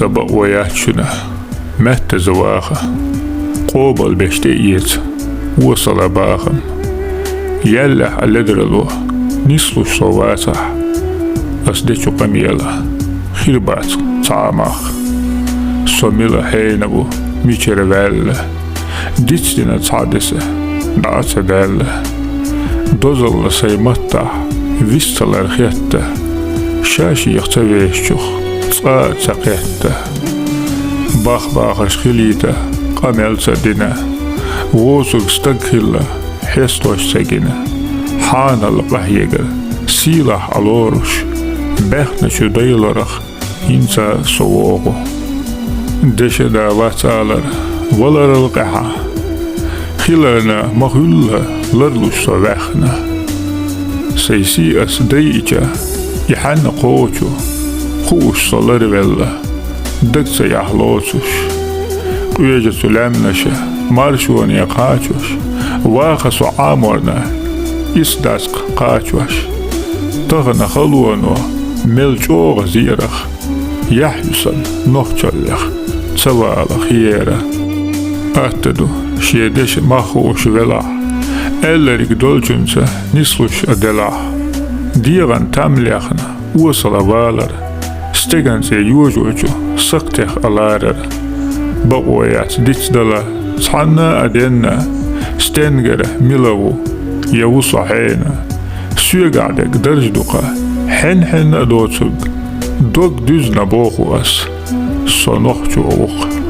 Sabah oyatçuna mehte zıvağı qobal beşte iyet usala bağım yalla halledrelu nislu sovata asde çukamiyala khirbat taamak somila heynabu miçere velle diçdine tadese naata velle dozalla saymatta vistalar hiyette şaşı yıkta veşçuk تقيت باخ باخش خليته قمل سدنا ووسق استقهلا حستوش سجنا حان القهيجر سيلح الورش بخنا شو ديلرخ إنسا سووغو دشدا واتالر ولر القحا خلرنا مخلا لرلوش سوخنا سيسي أس ديجا يحن قوچو خوش صلر vella dëkse jahlosush Ujëgjë sulemnëshe Marshuan ja kaqush Waqa su amorna Isdask kaqush Tëgëna khëluano Melqoغ zirëg Jahjusan nohqallëg Tsavalëg jera Atëdu Shjedesh mahush vela Ellerik dolqunse Nislush adela Digan tamlëgna Usala valar Steganse yujuju sıktek alarar Bagoyat dicdala Tsanna adenna Stengere milavu Yavu sahena Süyegadek darjduka Hen adotsug Dog düzna boğuas Sonohçu oğuk